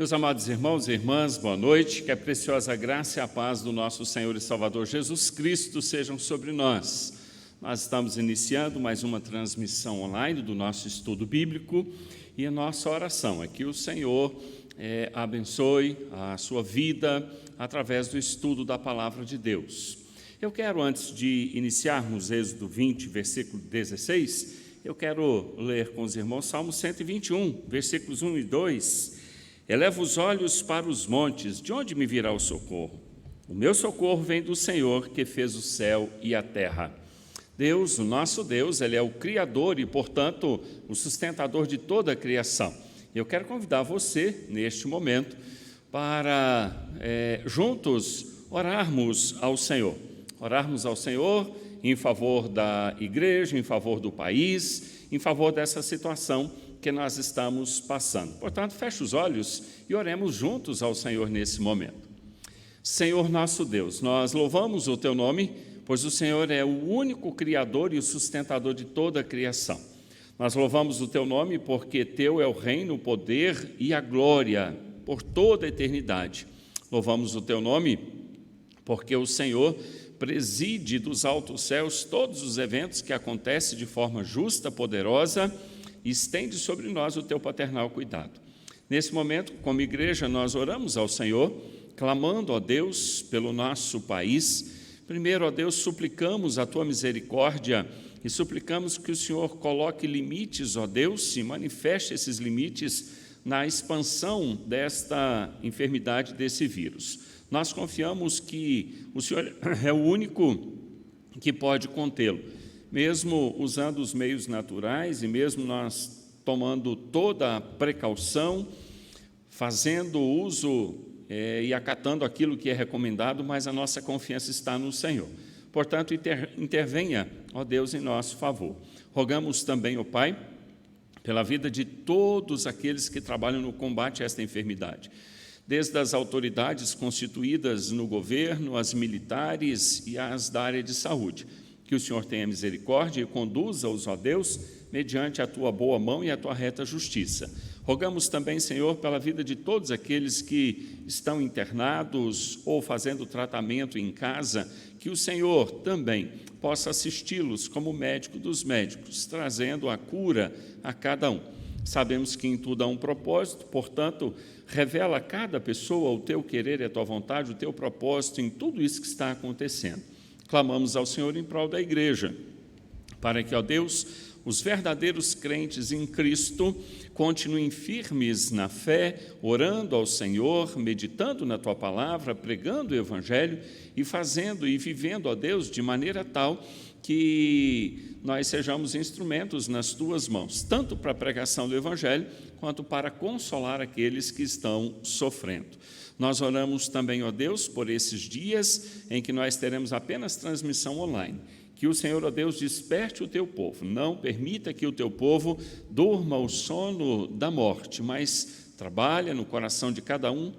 Meus amados irmãos e irmãs, boa noite, que a preciosa graça e a paz do nosso Senhor e Salvador Jesus Cristo sejam sobre nós. Nós estamos iniciando mais uma transmissão online do nosso estudo bíblico e a nossa oração é que o Senhor abençoe a sua vida através do estudo da Palavra de Deus. Eu quero, antes de iniciarmos Êxodo 20, versículo 16, eu quero ler com os irmãos Salmo 121, versículos 1 e 2. Eleva os olhos para os montes, de onde me virá o socorro? O meu socorro vem do Senhor, que fez o céu e a terra. Deus, o nosso Deus, Ele é o Criador e, portanto, o sustentador de toda a criação. Eu quero convidar você, neste momento, para juntos orarmos ao Senhor. Orarmos ao Senhor em favor da igreja, em favor do país, em favor dessa situação que nós estamos passando. Portanto, feche os olhos e oremos juntos ao Senhor nesse momento. Senhor nosso Deus, nós louvamos o Teu nome, pois o Senhor é o único Criador e o sustentador de toda a criação. Nós louvamos o Teu nome porque Teu é o reino, o poder e a glória por toda a eternidade. Louvamos o Teu nome porque o Senhor preside dos altos céus todos os eventos que acontecem de forma justa, poderosa, e estende sobre nós o Teu paternal cuidado. Nesse momento, como igreja, nós oramos ao Senhor, clamando a Deus pelo nosso país. Primeiro, ó Deus, suplicamos a Tua misericórdia e suplicamos que o Senhor coloque limites, ó Deus, e manifeste esses limites na expansão desta enfermidade, desse vírus. Nós confiamos que o Senhor é o único que pode contê-lo. Mesmo usando os meios naturais e mesmo nós tomando toda a precaução, fazendo uso e acatando aquilo que é recomendado, mas a nossa confiança está no Senhor. Portanto, intervenha, ó Deus, em nosso favor. Rogamos também, ó Pai, pela vida de todos aqueles que trabalham no combate a esta enfermidade, desde as autoridades constituídas no governo, as militares e as da área de saúde. Que o Senhor tenha misericórdia e conduza-os, ó Deus, mediante a Tua boa mão e a Tua reta justiça. Rogamos também, Senhor, pela vida de todos aqueles que estão internados ou fazendo tratamento em casa, que o Senhor também possa assisti-los como médico dos médicos, trazendo a cura a cada um. Sabemos que em tudo há um propósito, portanto, revela a cada pessoa o Teu querer e a Tua vontade, o Teu propósito em tudo isso que está acontecendo. Clamamos ao Senhor em prol da igreja, para que, ó Deus, os verdadeiros crentes em Cristo continuem firmes na fé, orando ao Senhor, meditando na Tua palavra, pregando o Evangelho e fazendo e vivendo, ó Deus, de maneira tal que nós sejamos instrumentos nas Tuas mãos, tanto para a pregação do Evangelho, quanto para consolar aqueles que estão sofrendo. Nós oramos também, ó Deus, por esses dias em que nós teremos apenas transmissão online. Que o Senhor, ó Deus, desperte o Teu povo. Não permita que o Teu povo durma o sono da morte, mas trabalhe no coração de cada um,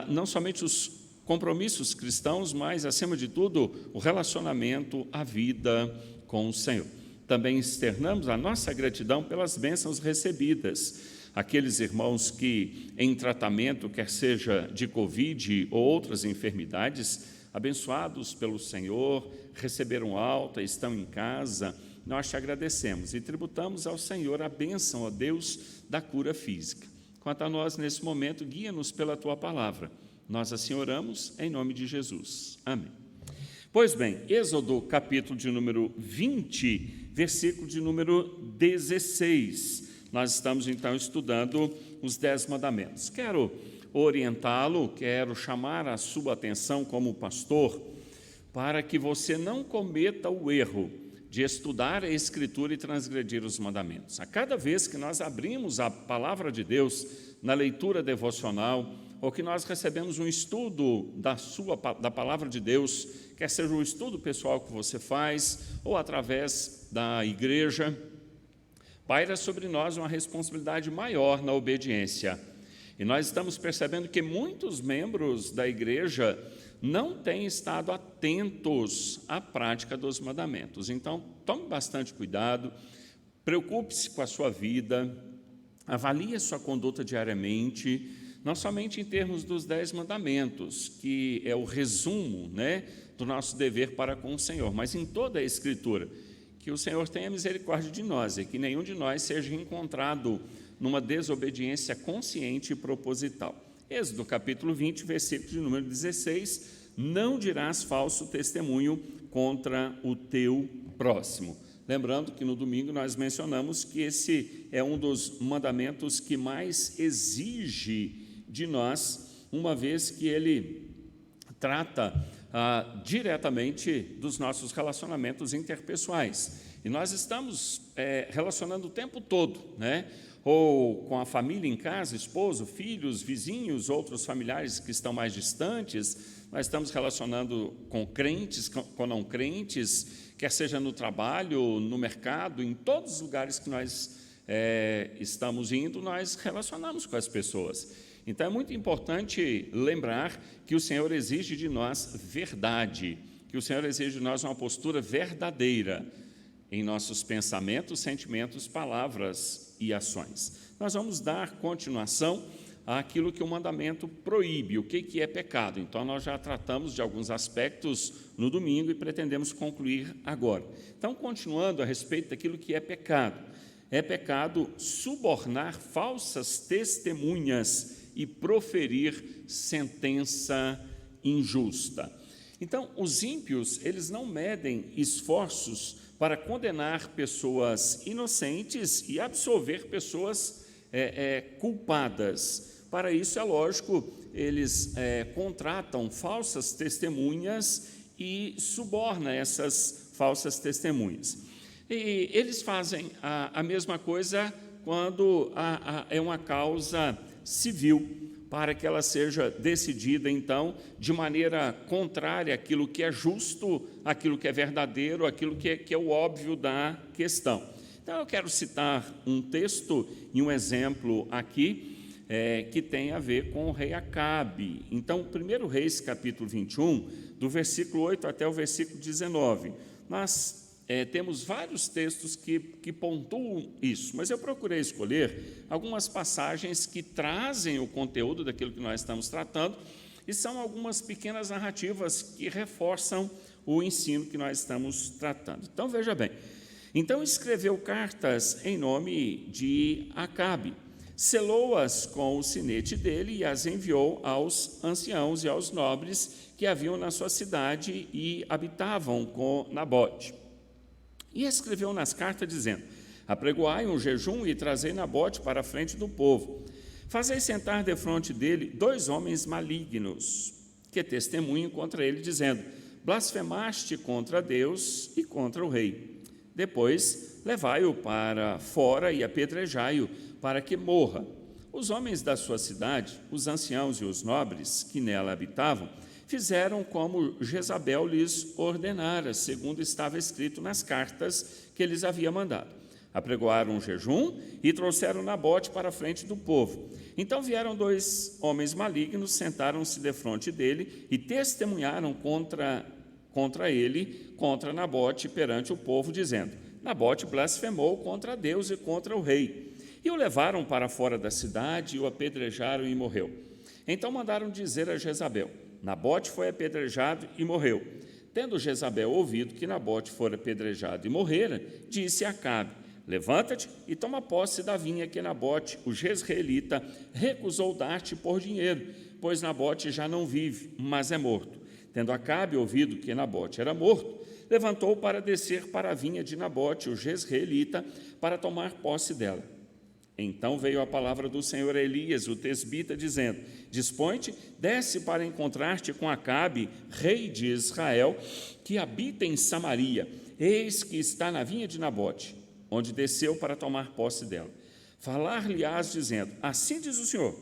não somente os compromissos cristãos, mas, acima de tudo, o relacionamento, a vida com o Senhor. Também externamos a nossa gratidão pelas bênçãos recebidas. Aqueles irmãos que, em tratamento, quer seja de Covid ou outras enfermidades, abençoados pelo Senhor, receberam alta, estão em casa, nós Te agradecemos e tributamos ao Senhor a bênção, ó Deus, da cura física. Quanto a nós, nesse momento, guia-nos pela Tua palavra. Nós assim oramos, em nome de Jesus. Amém. Pois bem, Êxodo, capítulo de número 20, versículo de número 16. Nós estamos, então, estudando os 10 mandamentos. Quero orientá-lo, quero chamar a sua atenção como pastor para que você não cometa o erro de estudar a Escritura e transgredir os mandamentos. A cada vez que nós abrimos a Palavra de Deus na leitura devocional, ou que nós recebemos um estudo da Palavra de Deus, quer seja um estudo pessoal que você faz, ou através da igreja, paira sobre nós uma responsabilidade maior na obediência. E nós estamos percebendo que muitos membros da igreja não têm estado atentos à prática dos mandamentos. Então, tome bastante cuidado, preocupe-se com a sua vida, avalie a sua conduta diariamente, não somente em termos dos 10 mandamentos, que é o resumo, né, do nosso dever para com o Senhor, mas em toda a Escritura, que o Senhor tenha misericórdia de nós e que nenhum de nós seja encontrado numa desobediência consciente e proposital. Êxodo capítulo 20, versículo de número 16, não dirás falso testemunho contra o teu próximo. Lembrando que no domingo nós mencionamos que esse é um dos mandamentos que mais exige de nós, uma vez que ele trata diretamente dos nossos relacionamentos interpessoais. E nós estamos relacionando o tempo todo, né? Ou com a família em casa, esposo, filhos, vizinhos, outros familiares que estão mais distantes. Nós estamos relacionando com crentes, com não crentes, quer seja no trabalho, no mercado, em todos os lugares que nós estamos indo, nós relacionamos com as pessoas. Então, é muito importante lembrar que o Senhor exige de nós verdade, que o Senhor exige de nós uma postura verdadeira em nossos pensamentos, sentimentos, palavras e ações. Nós vamos dar continuação àquilo que o mandamento proíbe, o que é pecado. Então, nós já tratamos de alguns aspectos no domingo e pretendemos concluir agora. Então, continuando a respeito daquilo que é pecado subornar falsas testemunhas e proferir sentença injusta. Então, os ímpios, eles não medem esforços para condenar pessoas inocentes e absolver pessoas culpadas. Para isso, é lógico, eles contratam falsas testemunhas e subornam essas falsas testemunhas. E eles fazem a mesma coisa quando é uma causa civil, para que ela seja decidida, então, de maneira contrária àquilo que é justo, àquilo que é verdadeiro, àquilo que é o óbvio da questão. Então, eu quero citar um texto e um exemplo aqui, que tem a ver com o rei Acabe. Então, 1 Reis, capítulo 21, do versículo 8 até o versículo 19. Nós temos vários textos que pontuam isso, mas eu procurei escolher algumas passagens que trazem o conteúdo daquilo que nós estamos tratando, e são algumas pequenas narrativas que reforçam o ensino que nós estamos tratando. Então, veja bem. Então, escreveu cartas em nome de Acabe, selou-as com o sinete dele e as enviou aos anciãos e aos nobres que haviam na sua cidade e habitavam com Nabote. E escreveu nas cartas, dizendo: apregoai um jejum e trazei Nabote para a frente do povo. Fazei sentar defronte dele 2 homens malignos, que testemunhem contra ele, dizendo: blasfemaste contra Deus e contra o rei. Depois, levai-o para fora e apedrejai-o, para que morra. Os homens da sua cidade, os anciãos e os nobres que nela habitavam, fizeram como Jezabel lhes ordenara, segundo estava escrito nas cartas que lhes havia mandado. Apregoaram um jejum e trouxeram Nabote para a frente do povo. Então vieram 2 homens malignos, sentaram-se defronte dele e testemunharam contra ele, contra Nabote, perante o povo, dizendo: Nabote blasfemou contra Deus e contra o rei. E o levaram para fora da cidade, e o apedrejaram e morreu. Então mandaram dizer a Jezabel: Nabote foi apedrejado e morreu. Tendo Jezabel ouvido que Nabote fora apedrejado e morrera, disse a Acabe: levanta-te e toma posse da vinha que Nabote, o jezreelita, recusou dar-te por dinheiro, pois Nabote já não vive, mas é morto. Tendo Acabe ouvido que Nabote era morto, levantou para descer para a vinha de Nabote, o jezreelita, para tomar posse dela. Então veio a palavra do Senhor a Elias, o tesbita, dizendo: dispõe-te, desce para encontrar-te com Acabe, rei de Israel, que habita em Samaria. Eis que está na vinha de Nabote, onde desceu para tomar posse dela. Falar-lhe-ás, dizendo: assim diz o Senhor: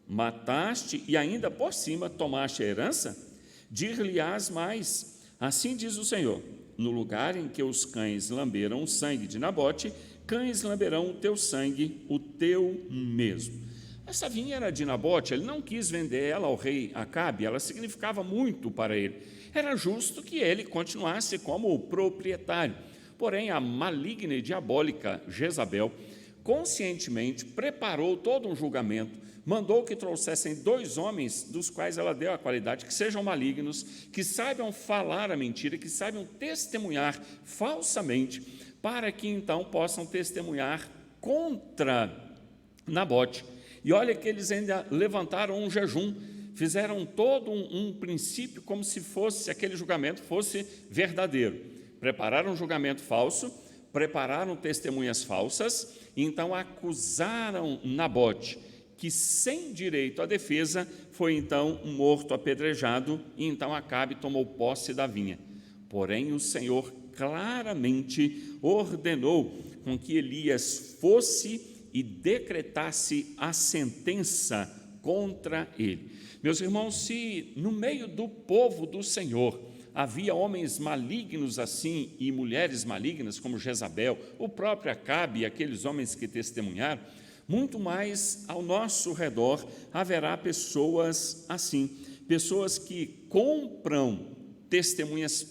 mataste e ainda por cima tomaste a herança? Dir-lhe-ás mais: assim diz o Senhor: no lugar em que os cães lamberam o sangue de Nabote, cães lamberão o teu sangue, o teu mesmo. Essa vinha era de Nabote, ele não quis vender ela ao rei Acabe, ela significava muito para ele. Era justo que ele continuasse como proprietário. Porém, a maligna e diabólica Jezabel conscientemente preparou todo um julgamento mandou que trouxessem 2 homens, dos quais ela deu a qualidade, que sejam malignos, que saibam falar a mentira, que saibam testemunhar falsamente, para que então possam testemunhar contra Nabote. E olha que eles ainda levantaram um jejum, fizeram todo um princípio como se fosse aquele julgamento fosse verdadeiro. Prepararam um julgamento falso, prepararam testemunhas falsas, e então acusaram Nabote, que sem direito à defesa foi então morto apedrejado, e então Acabe tomou posse da vinha. Porém o Senhor claramente ordenou com que Elias fosse e decretasse a sentença contra ele. Meus irmãos, se no meio do povo do Senhor havia homens malignos assim e mulheres malignas como Jezabel, o próprio Acabe e aqueles homens que testemunharam, muito mais ao nosso redor haverá pessoas assim, pessoas que compram testemunhas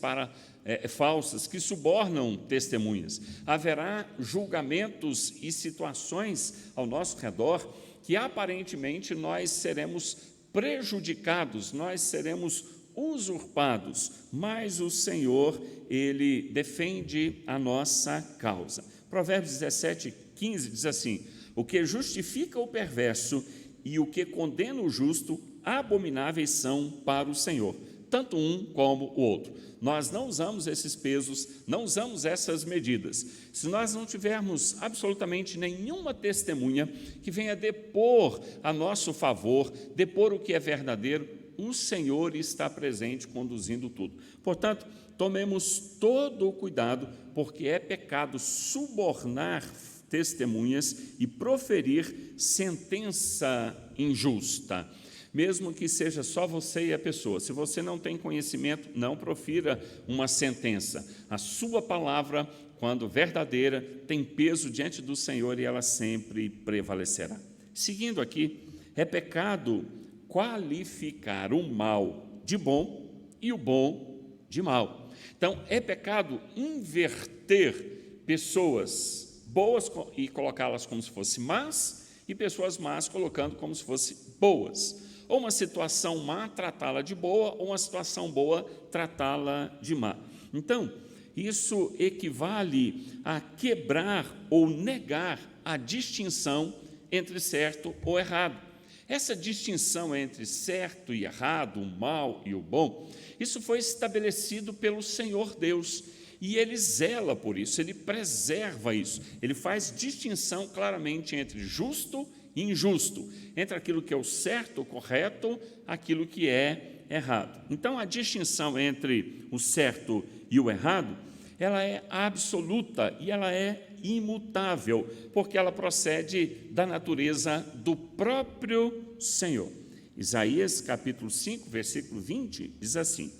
falsas, que subornam testemunhas. Haverá julgamentos e situações ao nosso redor que aparentemente nós seremos prejudicados, nós seremos usurpados, mas o Senhor, Ele defende a nossa causa. Provérbios 17:15 diz assim: o que justifica o perverso e o que condena o justo, abomináveis são para o Senhor, tanto um como o outro. Nós não usamos esses pesos, não usamos essas medidas. Se nós não tivermos absolutamente nenhuma testemunha que venha depor a nosso favor, depor o que é verdadeiro, o Senhor está presente conduzindo tudo. Portanto, tomemos todo o cuidado, porque é pecado subornar testemunhas e proferir sentença injusta, mesmo que seja só você e a pessoa. Se você não tem conhecimento, não profira uma sentença. A sua palavra, quando verdadeira, tem peso diante do Senhor e ela sempre prevalecerá. Seguindo aqui, é pecado qualificar o mal de bom e o bom de mal. Então, é pecado inverter pessoas boas e colocá-las como se fossem más, e pessoas más colocando como se fossem boas. Ou uma situação má, tratá-la de boa, ou uma situação boa, tratá-la de má. Então, isso equivale a quebrar ou negar a distinção entre certo ou errado. Essa distinção entre certo e errado, o mal e o bom, isso foi estabelecido pelo Senhor Deus, e Ele zela por isso, Ele preserva isso, Ele faz distinção claramente entre justo e injusto, entre aquilo que é o certo, o correto, aquilo que é errado. Então, a distinção entre o certo e o errado, ela é absoluta e ela é imutável, porque ela procede da natureza do próprio Senhor. Isaías, capítulo 5, versículo 20, diz assim: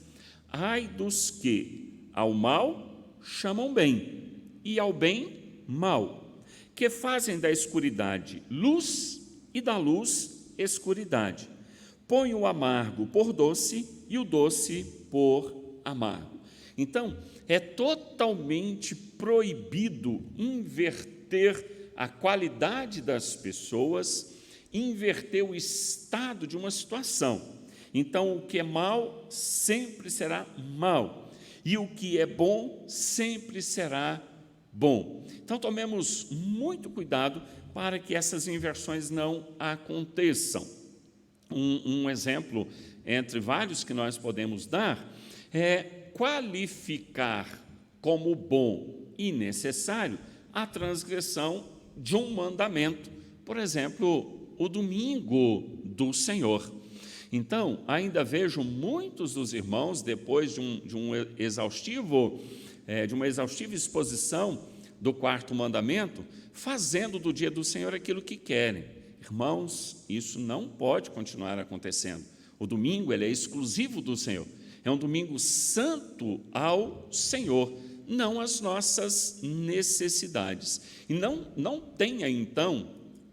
ai dos que ao mal chamam bem, e ao bem mal, que fazem da escuridade luz e da luz escuridade, põe o amargo por doce e o doce por amargo. Então, é totalmente proibido inverter a qualidade das pessoas, inverter o estado de uma situação. Então, o que é mal sempre será mal, e o que é bom sempre será bom. Então, tomemos muito cuidado para que essas inversões não aconteçam. Um exemplo entre vários que nós podemos dar é qualificar como bom e necessário a transgressão de um mandamento, por exemplo, o domingo do Senhor. Então, ainda vejo muitos dos irmãos, depois de uma exaustiva exposição do 4º mandamento, fazendo do dia do Senhor aquilo que querem. Irmãos, isso não pode continuar acontecendo. O domingo ele é exclusivo do Senhor. É um domingo santo ao Senhor, não às nossas necessidades. E não tenha, então,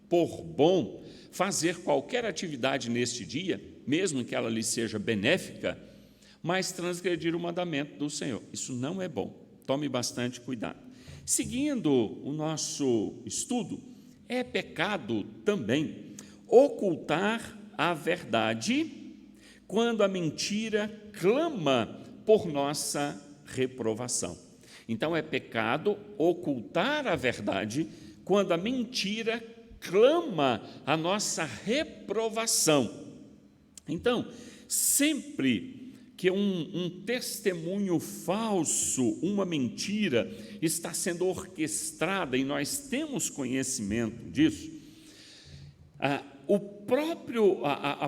por bom fazer qualquer atividade neste dia, mesmo que ela lhe seja benéfica, mas transgredir o mandamento do Senhor. Isso não é bom. Tome bastante cuidado. Seguindo o nosso estudo, é pecado também ocultar a verdade quando a mentira clama por nossa reprovação. Então, é pecado ocultar a verdade quando a mentira clama a nossa reprovação. Então, sempre que um testemunho falso, uma mentira, está sendo orquestrada e nós temos conhecimento disso, a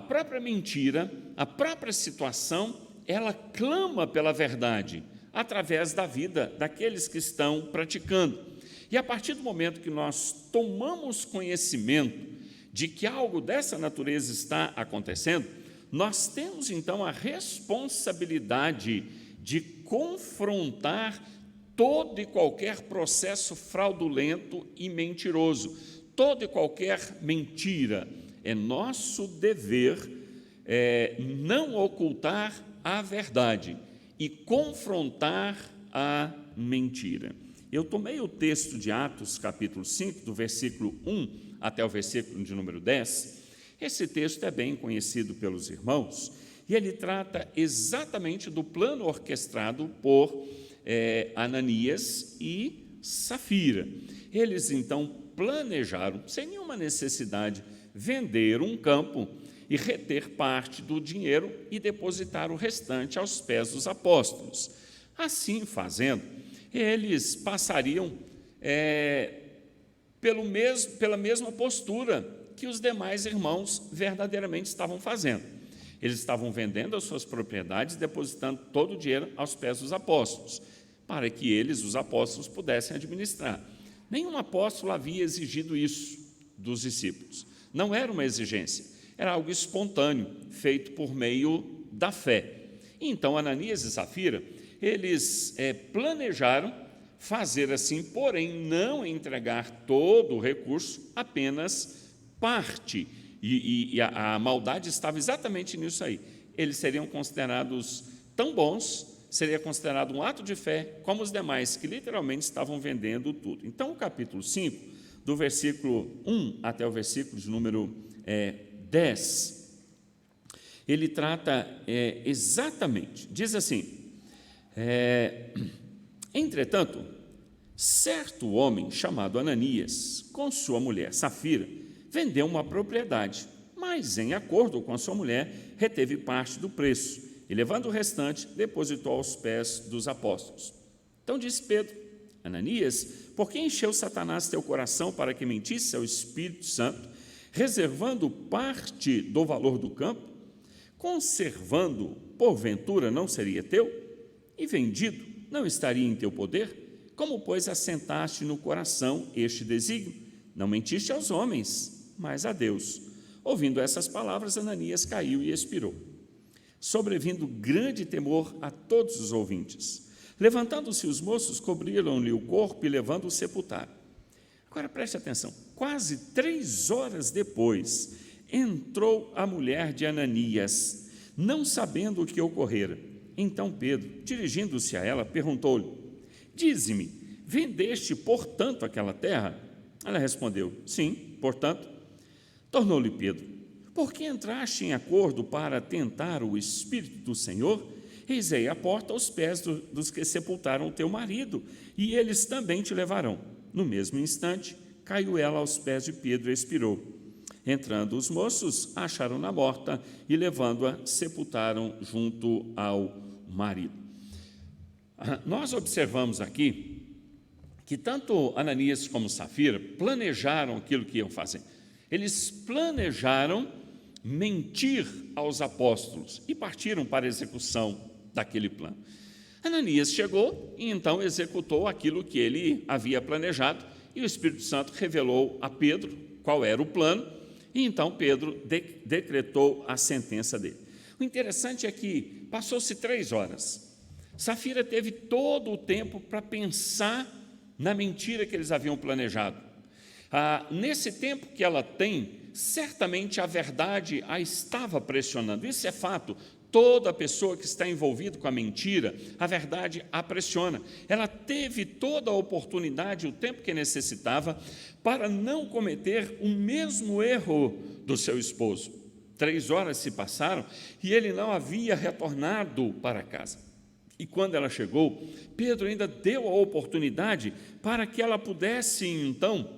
própria mentira, a própria situação, ela clama pela verdade através da vida daqueles que estão praticando. E a partir do momento que nós tomamos conhecimento de que algo dessa natureza está acontecendo, nós temos então a responsabilidade de confrontar todo e qualquer processo fraudulento e mentiroso, toda e qualquer mentira. É nosso dever não ocultar a verdade e confrontar a mentira. Eu tomei o texto de Atos, capítulo 5, do versículo 1 até o versículo de número 10. Esse texto é bem conhecido pelos irmãos, e ele trata exatamente do plano orquestrado por Ananias e Safira. Eles, então, planejaram, sem nenhuma necessidade, vender um campo e reter parte do dinheiro e depositar o restante aos pés dos apóstolos. Assim fazendo, eles passariam pela mesma postura que os demais irmãos verdadeiramente estavam fazendo. Eles estavam vendendo as suas propriedades, depositando todo o dinheiro aos pés dos apóstolos, para que eles, os apóstolos, pudessem administrar. Nenhum apóstolo havia exigido isso dos discípulos. Não era uma exigência, era algo espontâneo, feito por meio da fé. Então, Ananias e Safira, eles planejaram fazer assim, porém não entregar todo o recurso, apenas parte. E a maldade estava exatamente nisso aí. Eles seriam considerados tão bons, seria considerado um ato de fé, como os demais, que literalmente estavam vendendo tudo. Então, o capítulo 5, do versículo 1 até o versículo de número 10, ele trata exatamente, diz assim, entretanto, certo homem chamado Ananias, com sua mulher Safira, vendeu uma propriedade, mas, em acordo com a sua mulher, reteve parte do preço, e, levando o restante, depositou aos pés dos apóstolos. Então disse Pedro: Ananias, por que encheu Satanás teu coração para que mentisse ao Espírito Santo, reservando parte do valor do campo? Conservando, porventura, não seria teu? E vendido, não estaria em teu poder? Como, pois, assentaste no coração este desígnio? Não mentiste aos homens, mas a Deus. Ouvindo essas palavras, Ananias caiu e expirou. Sobrevindo grande temor a todos os ouvintes. Levantando-se os moços, cobriram-lhe o corpo e, levando-o, sepultaram. Agora, preste atenção. Quase 3 horas depois, entrou a mulher de Ananias, não sabendo o que ocorrera. Então Pedro, dirigindo-se a ela, perguntou-lhe: Dize-me, vendeste, portanto, aquela terra? Ela respondeu: Sim, portanto. Tornou-lhe Pedro: Por que entraste em acordo para tentar o Espírito do Senhor? Eis aí a porta aos pés dos que sepultaram o teu marido, e eles também te levarão. No mesmo instante, caiu ela aos pés de Pedro e expirou. Entrando os moços, acharam-na morta e, levando-a, sepultaram junto ao marido. Nós observamos aqui que tanto Ananias como Safira planejaram aquilo que iam fazer. Eles planejaram mentir aos apóstolos e partiram para a execução daquele plano. Ananias chegou e então executou aquilo que ele havia planejado, e o Espírito Santo revelou a Pedro qual era o plano, e então Pedro decretou a sentença dele. O interessante é que passou-se 3 horas. Safira teve todo o tempo para pensar na mentira que eles haviam planejado. Nesse tempo que ela tem, certamente a verdade a estava pressionando. Isso é fato. Toda pessoa que está envolvida com a mentira, a verdade a pressiona. Ela teve toda a oportunidade, o tempo que necessitava, para não cometer o mesmo erro do seu esposo. 3 horas se passaram e ele não havia retornado para casa. E quando ela chegou, Pedro ainda deu a oportunidade para que ela pudesse, então,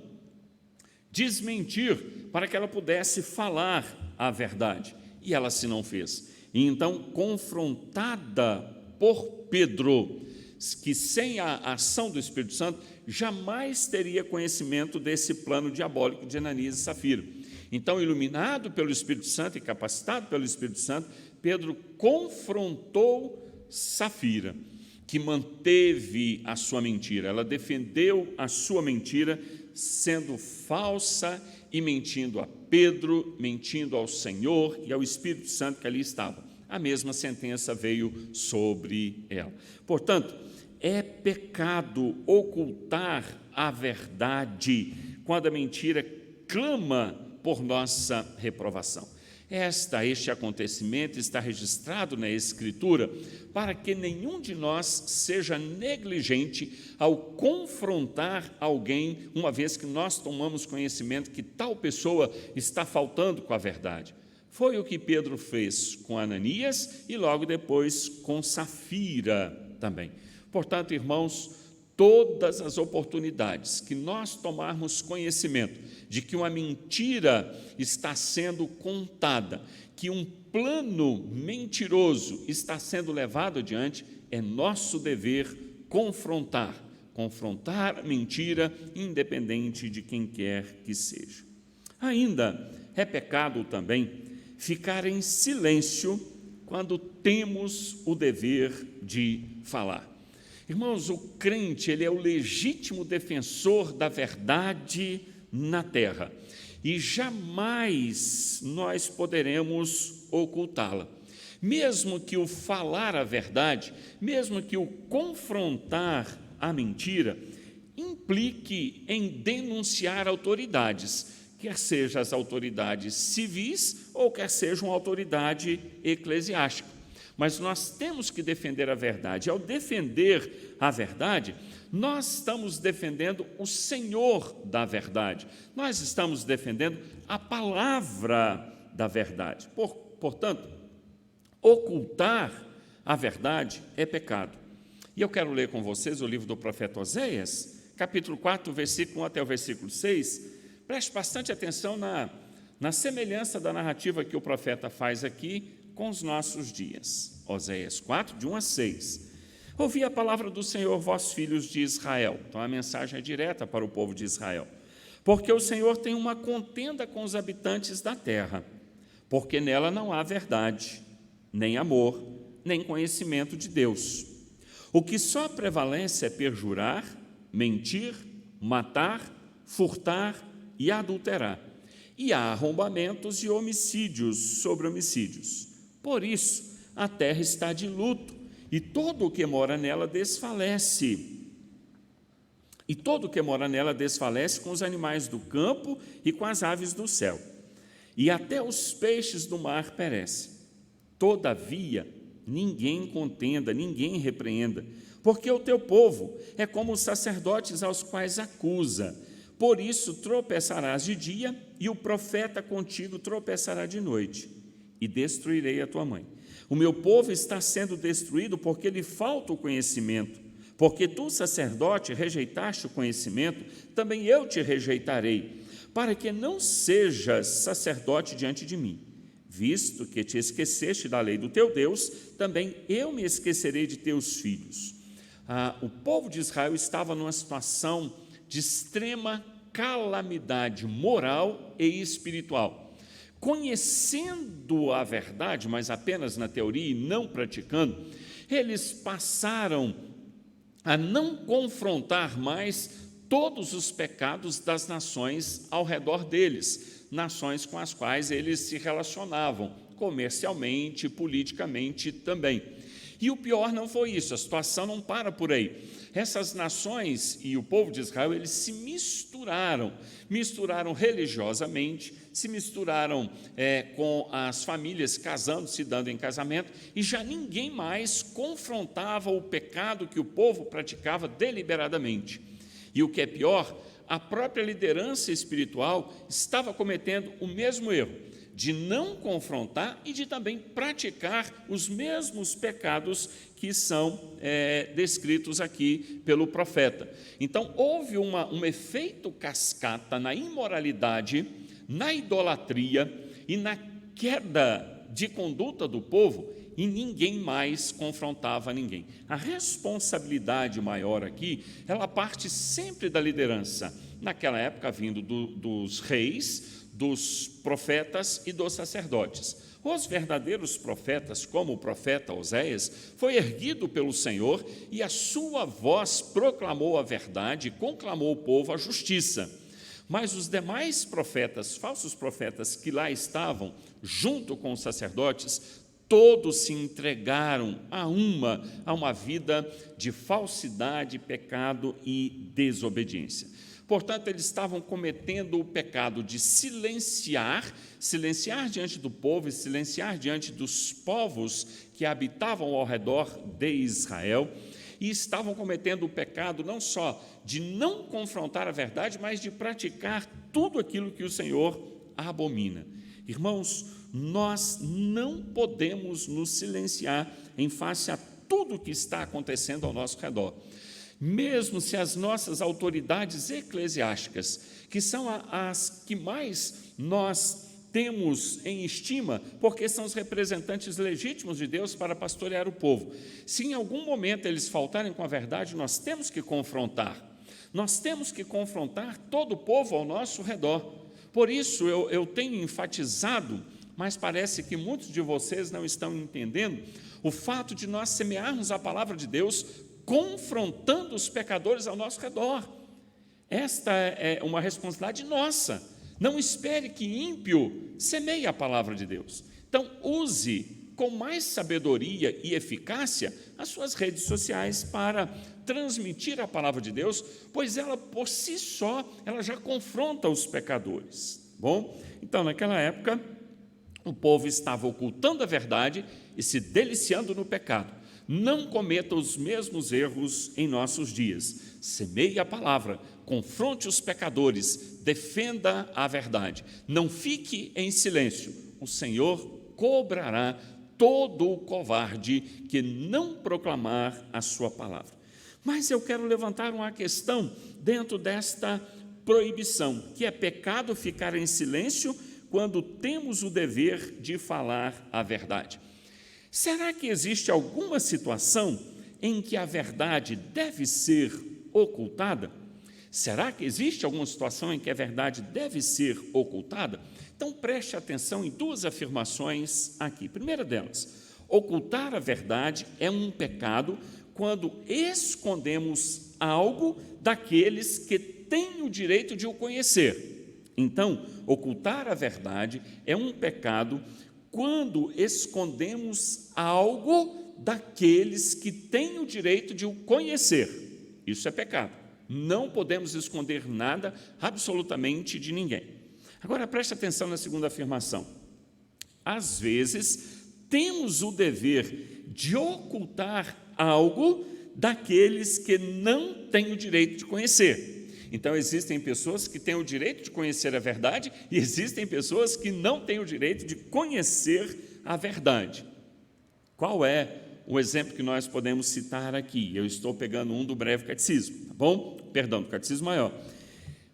desmentir, para que ela pudesse falar a verdade. E ela se não fez. E então, confrontada por Pedro, que sem a ação do Espírito Santo, jamais teria conhecimento desse plano diabólico de Ananias e Safira. Então, iluminado pelo Espírito Santo e capacitado pelo Espírito Santo, Pedro confrontou Safira, que manteve a sua mentira. Ela defendeu a sua mentira, sendo falsa e mentindo a Pedro, mentindo ao Senhor e ao Espírito Santo que ali estava. A mesma sentença veio sobre ela. Portanto, é pecado ocultar a verdade quando a mentira clama por nossa reprovação. Este acontecimento está registrado na Escritura para que nenhum de nós seja negligente ao confrontar alguém, uma vez que nós tomamos conhecimento que tal pessoa está faltando com a verdade. Foi o que Pedro fez com Ananias e logo depois com Safira também. Portanto, irmãos, todas as oportunidades que nós tomarmos conhecimento de que uma mentira está sendo contada, que um plano mentiroso está sendo levado adiante, é nosso dever confrontar a mentira, independente de quem quer que seja. Ainda é pecado também ficar em silêncio quando temos o dever de falar. Irmãos, o crente, ele é o legítimo defensor da verdade na terra e jamais nós poderemos ocultá-la. Mesmo que o falar a verdade, mesmo que o confrontar a mentira, implique em denunciar autoridades, quer sejam as autoridades civis ou quer seja uma autoridade eclesiástica. Mas nós temos que defender a verdade. Ao defender a verdade, nós estamos defendendo o Senhor da verdade. Nós estamos defendendo a palavra da verdade. Portanto, ocultar a verdade é pecado. E eu quero ler com vocês o livro do profeta Oséias, capítulo 4, versículo 1 até o versículo 6. Preste bastante atenção na semelhança da narrativa que o profeta faz aqui com os nossos dias. Oséias 4, de 1 a 6. Ouvi a palavra do Senhor, vós filhos de Israel. Então a mensagem é direta para o povo de Israel. Porque o Senhor tem uma contenda com os habitantes da terra, porque nela não há verdade, nem amor, nem conhecimento de Deus. O que só prevalece é perjurar, mentir, matar, furtar e adulterar. E há arrombamentos e homicídios sobre homicídios. Por isso, a terra está de luto, e todo o que mora nela desfalece. E todo o que mora nela desfalece com os animais do campo e com as aves do céu. E até os peixes do mar perecem. Todavia, ninguém contenda, ninguém repreenda, porque o teu povo é como os sacerdotes aos quais acusa. Por isso tropeçarás de dia, e o profeta contigo tropeçará de noite, e destruirei a tua mãe. O meu povo está sendo destruído porque lhe falta o conhecimento. Porque tu, sacerdote, rejeitaste o conhecimento, também eu te rejeitarei, para que não sejas sacerdote diante de mim. Visto que te esqueceste da lei do teu Deus, também eu me esquecerei de teus filhos. O povo de Israel estava numa situação de extrema calamidade moral e espiritual. Conhecendo a verdade, mas apenas na teoria e não praticando, eles passaram a não confrontar mais todos os pecados das nações ao redor deles, nações com as quais eles se relacionavam, comercialmente, politicamente também. E o pior não foi isso, a situação não para por aí. Essas nações e o povo de Israel, eles se misturaram misturaram religiosamente, se misturaram com as famílias casando, se dando em casamento, e já ninguém mais confrontava o pecado que o povo praticava deliberadamente. E o que é pior, a própria liderança espiritual estava cometendo o mesmo erro, de não confrontar e de também praticar os mesmos pecados que são descritos aqui pelo profeta. Então, houve um efeito cascata na imoralidade, na idolatria e na queda de conduta do povo, e ninguém mais confrontava ninguém. A responsabilidade maior aqui, ela parte sempre da liderança, naquela época vindo dos reis, dos profetas e dos sacerdotes. Os verdadeiros profetas, como o profeta Oséias, foi erguido pelo Senhor e a sua voz proclamou a verdade e conclamou o povo à justiça. Mas os demais profetas, falsos profetas que lá estavam, junto com os sacerdotes, todos se entregaram a uma vida de falsidade, pecado e desobediência. Portanto, eles estavam cometendo o pecado de silenciar diante do povo e silenciar diante dos povos que habitavam ao redor de Israel, e estavam cometendo o pecado não só de não confrontar a verdade, mas de praticar tudo aquilo que o Senhor abomina. Irmãos, nós não podemos nos silenciar em face a tudo que está acontecendo ao nosso redor. Mesmo se as nossas autoridades eclesiásticas, que são as que mais nós temos em estima, porque são os representantes legítimos de Deus para pastorear o povo, se em algum momento eles faltarem com a verdade, nós temos que confrontar. Nós temos que confrontar todo o povo ao nosso redor. Por isso eu tenho enfatizado, mas parece que muitos de vocês não estão entendendo, o fato de nós semearmos a palavra de Deus confrontando os pecadores ao nosso redor. Esta é uma responsabilidade nossa. Não espere que ímpio semeie a palavra de Deus. Então, use com mais sabedoria e eficácia as suas redes sociais para transmitir a palavra de Deus, pois ela, por si só, ela já confronta os pecadores. Bom, então, naquela época, o povo estava ocultando a verdade e se deliciando no pecado. Não cometa os mesmos erros em nossos dias. Semeie a palavra, confronte os pecadores, defenda a verdade. Não fique em silêncio. O Senhor cobrará todo o covarde que não proclamar a sua palavra. Mas eu quero levantar uma questão dentro desta proibição, que é pecado ficar em silêncio quando temos o dever de falar a verdade. Será que existe alguma situação em que a verdade deve ser ocultada? Será que existe alguma situação em que a verdade deve ser ocultada? Então, preste atenção em duas afirmações aqui. Primeira delas, ocultar a verdade é um pecado quando escondemos algo daqueles que têm o direito de o conhecer. Então, ocultar a verdade é um pecado quando escondemos algo daqueles que têm o direito de o conhecer. Isso é pecado. Não podemos esconder nada absolutamente de ninguém. Agora, preste atenção na segunda afirmação. Às vezes, temos o dever de ocultar algo daqueles que não têm o direito de conhecer. Então, existem pessoas que têm o direito de conhecer a verdade e existem pessoas que não têm o direito de conhecer a verdade. Qual é o exemplo que nós podemos citar aqui? Eu estou pegando um do breve catecismo, tá bom? Perdão, do catecismo maior.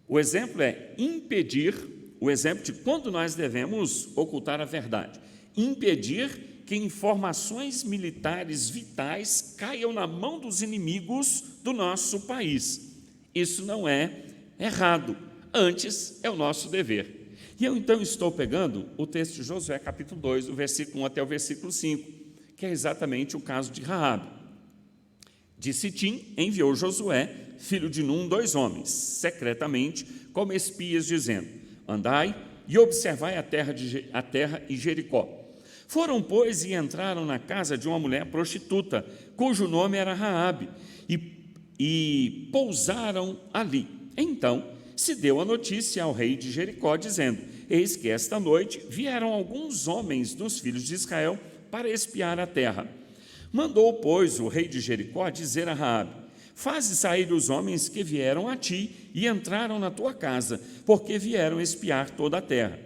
O exemplo é impedir, o exemplo de quando nós devemos ocultar a verdade. Impedir que informações militares vitais caiam na mão dos inimigos do nosso país. Isso não é errado, antes é o nosso dever. E eu então estou pegando o texto de Josué, capítulo 2, do versículo 1 até o versículo 5, que é exatamente o caso de Raabe. De Sitim enviou Josué, filho de Num, 2 homens, secretamente, como espias, dizendo: andai e observai a terra e Jericó. Foram, pois, e entraram na casa de uma mulher prostituta, cujo nome era Raabe, e pousaram ali. Então se deu a notícia ao rei de Jericó, dizendo: eis que esta noite vieram alguns homens dos filhos de Israel para espiar a terra. Mandou, pois, o rei de Jericó dizer a Raabe: faze sair os homens que vieram a ti e entraram na tua casa, porque vieram espiar toda a terra.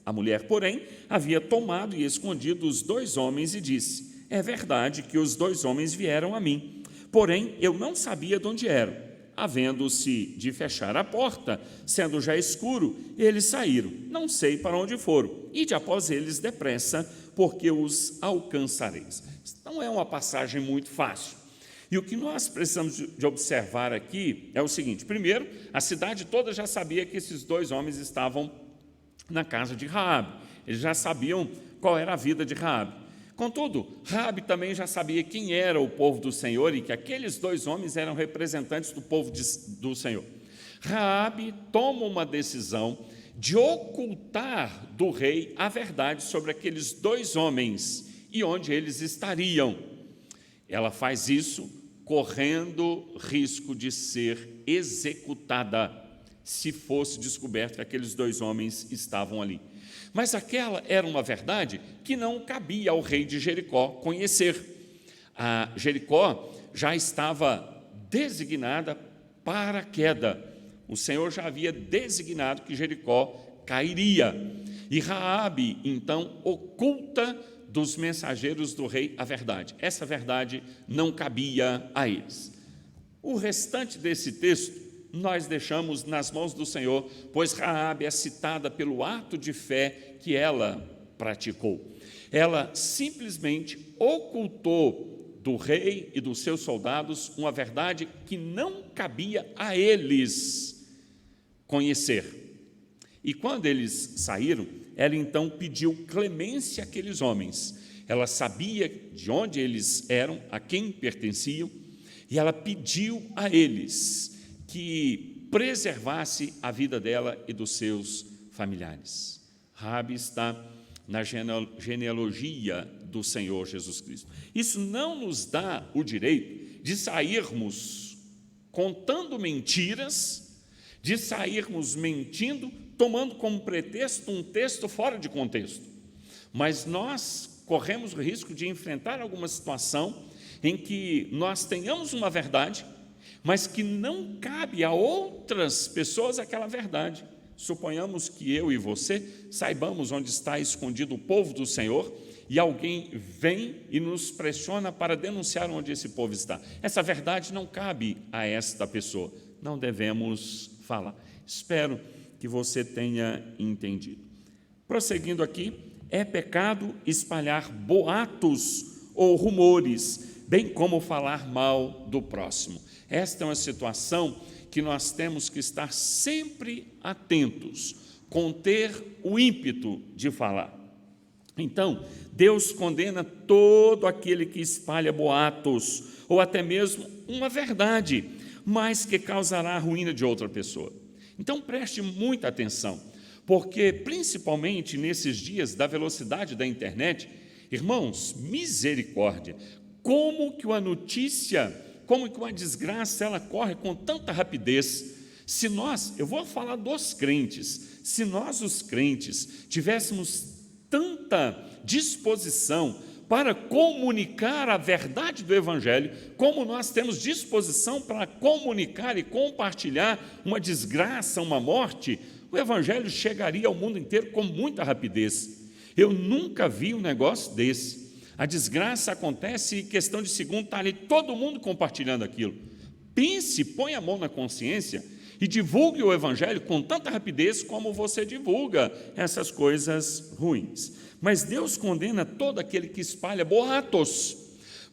A mulher, porém, havia tomado e escondido os 2 homens e disse: é verdade que os 2 homens vieram a mim, porém eu não sabia de onde eram. Havendo-se de fechar a porta, sendo já escuro, eles saíram, não sei para onde foram. Ide após eles depressa, porque os alcançareis. Não é uma passagem muito fácil. E o que nós precisamos de observar aqui é o seguinte: primeiro, a cidade toda já sabia que esses 2 homens estavam na casa de Raabe. Eles já sabiam qual era a vida de Raabe. Contudo, Raabe também já sabia quem era o povo do Senhor e que aqueles 2 homens eram representantes do povo do Senhor. Raabe toma uma decisão de ocultar do rei a verdade sobre aqueles 2 homens e onde eles estariam. Ela faz isso correndo risco de ser executada se fosse descoberto que aqueles 2 homens estavam ali. Mas aquela era uma verdade que não cabia ao rei de Jericó conhecer. A Jericó já estava designada para a queda. O Senhor já havia designado que Jericó cairia. E Raabe, então, oculta dos mensageiros do rei a verdade. Essa verdade não cabia a eles. O restante desse texto nós deixamos nas mãos do Senhor, pois Raabe é citada pelo ato de fé que ela praticou. Ela simplesmente ocultou do rei e dos seus soldados uma verdade que não cabia a eles conhecer. E quando eles saíram, ela então pediu clemência àqueles homens. Ela sabia de onde eles eram, a quem pertenciam, e ela pediu a eles que preservasse a vida dela e dos seus familiares. Raabe está na genealogia do Senhor Jesus Cristo. Isso não nos dá o direito de sairmos contando mentiras, de sairmos mentindo, tomando como pretexto um texto fora de contexto. Mas nós corremos o risco de enfrentar alguma situação em que nós tenhamos uma verdade, mas que não cabe a outras pessoas aquela verdade. Suponhamos que eu e você saibamos onde está escondido o povo do Senhor e alguém vem e nos pressiona para denunciar onde esse povo está. Essa verdade não cabe a esta pessoa, não devemos falar. Espero que você tenha entendido. Prosseguindo aqui, é pecado espalhar boatos ou rumores, bem como falar mal do próximo. Esta é uma situação que nós temos que estar sempre atentos, conter o ímpeto de falar. Então, Deus condena todo aquele que espalha boatos, ou até mesmo uma verdade, mas que causará a ruína de outra pessoa. Então, preste muita atenção, porque, principalmente nesses dias da velocidade da internet, irmãos, misericórdia, como que uma desgraça, ela corre com tanta rapidez. Se nós, eu vou falar dos crentes, se nós, os crentes, tivéssemos tanta disposição para comunicar a verdade do Evangelho, como nós temos disposição para comunicar e compartilhar uma desgraça, uma morte, o Evangelho chegaria ao mundo inteiro com muita rapidez. Eu nunca vi um negócio desse. A desgraça acontece em questão de segundo, está ali todo mundo compartilhando aquilo. Pense, põe a mão na consciência e divulgue o Evangelho com tanta rapidez como você divulga essas coisas ruins. Mas Deus condena todo aquele que espalha boatos.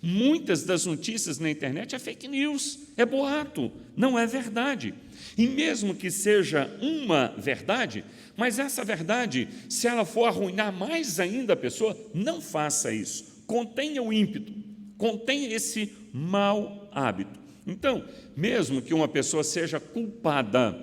Muitas das notícias na internet é fake news, é boato, não é verdade. E mesmo que seja uma verdade, mas essa verdade, se ela for arruinar mais ainda a pessoa, não faça isso. Contenha o ímpeto, contenha esse mau hábito. Então, mesmo que uma pessoa seja culpada,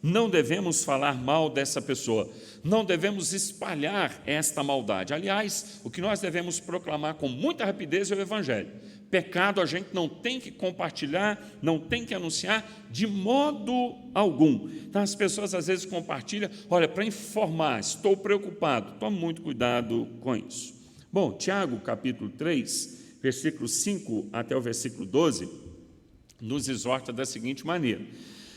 Não devemos falar mal dessa pessoa, não devemos espalhar esta maldade. Aliás, o que nós devemos proclamar com muita rapidez é o Evangelho. Pecado a gente não tem que compartilhar, não tem que anunciar de modo algum. Então as pessoas às vezes compartilham, olha, para informar, estou preocupado. Tome muito cuidado com isso. Bom, Tiago, capítulo 3, versículo 5 até o versículo 12, nos exorta da seguinte maneira: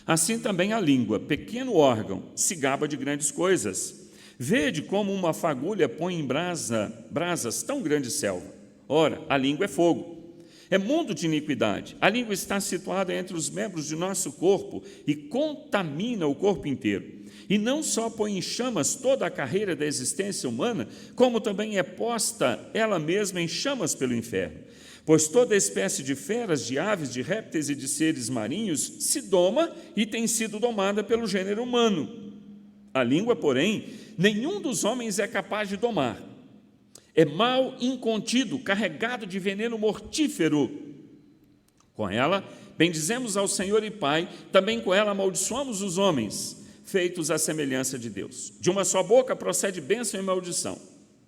assim também a língua, pequeno órgão, se gaba de grandes coisas. Vede como uma fagulha põe em brasas tão grande selva. Ora, a língua é fogo, é mundo de iniquidade. A língua está situada entre os membros de nosso corpo e contamina o corpo inteiro. E não só põe em chamas toda a carreira da existência humana, como também é posta ela mesma em chamas pelo inferno. Pois toda espécie de feras, de aves, de répteis e de seres marinhos se doma e tem sido domada pelo gênero humano. A língua, porém, nenhum dos homens é capaz de domar. É mal incontido, carregado de veneno mortífero. Com ela, bendizemos ao Senhor e Pai, também com ela amaldiçoamos os homens, feitos à semelhança de Deus. De uma só boca procede bênção e maldição.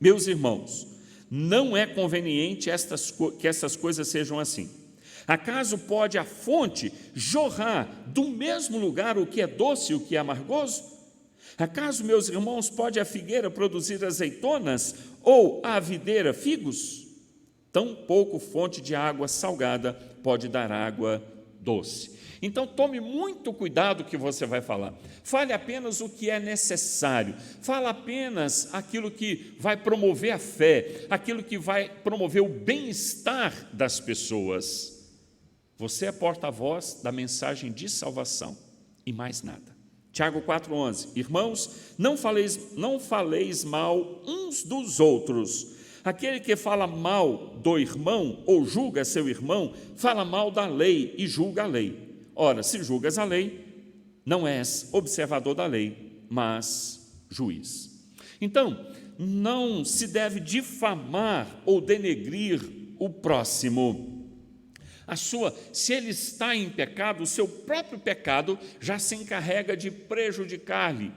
Meus irmãos, não é conveniente que estas coisas sejam assim. Acaso pode a fonte jorrar do mesmo lugar o que é doce e o que é amargoso? Acaso, meus irmãos, pode a figueira produzir azeitonas ou a videira figos? Tampouco fonte de água salgada pode dar água doce. Então, tome muito cuidado com o que você vai falar. Fale apenas o que é necessário. Fale apenas aquilo que vai promover a fé, aquilo que vai promover o bem-estar das pessoas. Você é porta-voz da mensagem de salvação e mais nada. Tiago 4,11. Irmãos, não faleis mal uns dos outros. Aquele que fala mal do irmão ou julga seu irmão, fala mal da lei e julga a lei. Ora, se julgas a lei, não és observador da lei, mas juiz. Então, não se deve difamar ou denegrir o próximo. Se ele está em pecado, o seu próprio pecado já se encarrega de prejudicar-lhe.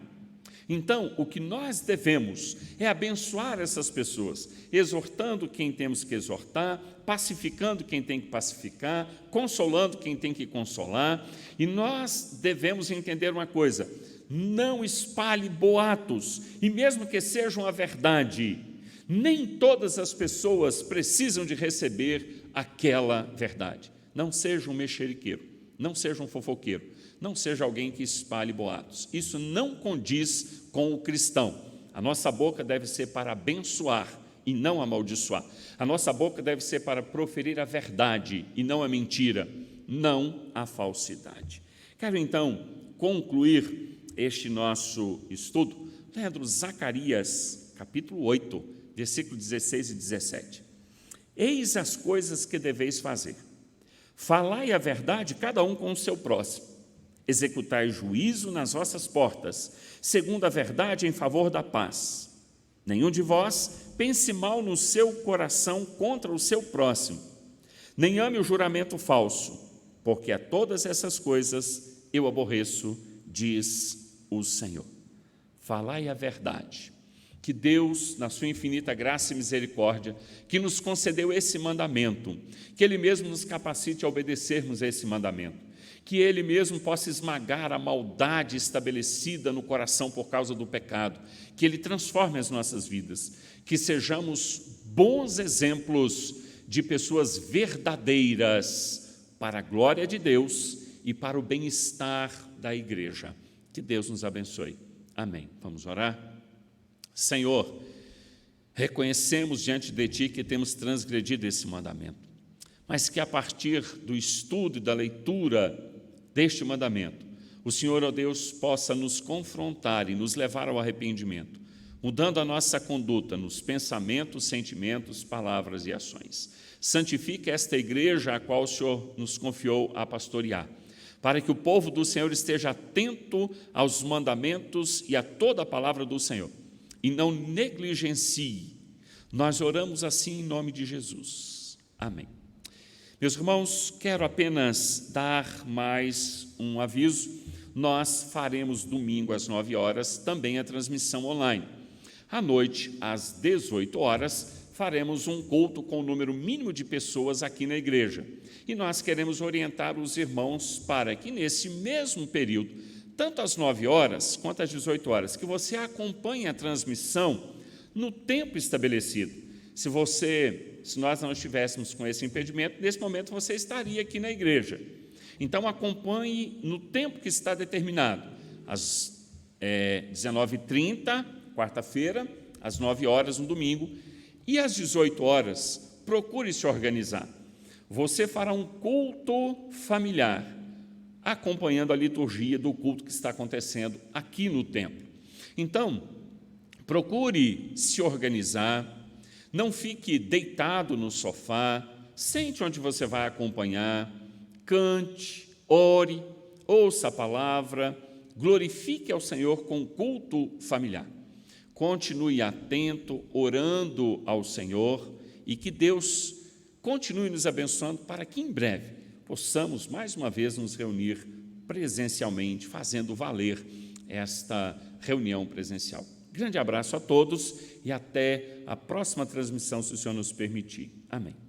Então, o que nós devemos é abençoar essas pessoas, exortando quem temos que exortar, pacificando quem tem que pacificar, consolando quem tem que consolar. E nós devemos entender uma coisa: não espalhe boatos, e mesmo que sejam a verdade, nem todas as pessoas precisam de receber aquela verdade. Não seja um mexeriqueiro, não seja um fofoqueiro, não seja alguém que espalhe boatos. Isso não condiz com o cristão. A nossa boca deve ser para abençoar e não amaldiçoar. A nossa boca deve ser para proferir a verdade e não a mentira, não a falsidade. Quero então concluir este nosso estudo lendo Zacarias, capítulo 8, versículo 16 e 17. Eis as coisas que deveis fazer. Falai a verdade, cada um com o seu próximo. Executai juízo nas vossas portas, segundo a verdade em favor da paz. Nenhum de vós pense mal no seu coração contra o seu próximo. Nem ame o juramento falso, porque a todas essas coisas eu aborreço, diz o Senhor. Falai a verdade. Que Deus, na sua infinita graça e misericórdia, que nos concedeu esse mandamento, que Ele mesmo nos capacite a obedecermos a esse mandamento, que Ele mesmo possa esmagar a maldade estabelecida no coração por causa do pecado, que Ele transforme as nossas vidas, que sejamos bons exemplos de pessoas verdadeiras para a glória de Deus e para o bem-estar da igreja. Que Deus nos abençoe. Amém. Vamos orar? Senhor, reconhecemos diante de Ti que temos transgredido esse mandamento, mas que a partir do estudo e da leitura deste mandamento, o Senhor, ó Deus, possa nos confrontar e nos levar ao arrependimento, mudando a nossa conduta nos pensamentos, sentimentos, palavras e ações. Santifica esta igreja a qual o Senhor nos confiou a pastorear, para que o povo do Senhor esteja atento aos mandamentos e a toda a palavra do Senhor, e não negligencie. Nós oramos assim em nome de Jesus. Amém. Meus irmãos, quero apenas dar mais um aviso. nós faremos domingo às 9 horas também a transmissão online. À noite, às 18 horas, faremos um culto com o número mínimo de pessoas aqui na igreja. E nós queremos orientar os irmãos para que, nesse mesmo período, tanto às 9 horas quanto às 18 horas, que você acompanhe a transmissão no tempo estabelecido. Se nós não estivéssemos com esse impedimento, nesse momento você estaria aqui na igreja. Então, acompanhe no tempo que está determinado, às 19h30, quarta-feira, às 9 horas, no domingo, e às 18 horas, procure se organizar. Você fará um culto familiar, acompanhando a liturgia do culto que está acontecendo aqui no templo. Então, procure se organizar, não fique deitado no sofá, sente onde você vai acompanhar, cante, ore, ouça a palavra, glorifique ao Senhor com culto familiar. Continue atento, orando ao Senhor, e que Deus continue nos abençoando para que em breve possamos mais uma vez nos reunir presencialmente, fazendo valer esta reunião presencial. Grande abraço a todos e até a próxima transmissão, se o Senhor nos permitir. Amém.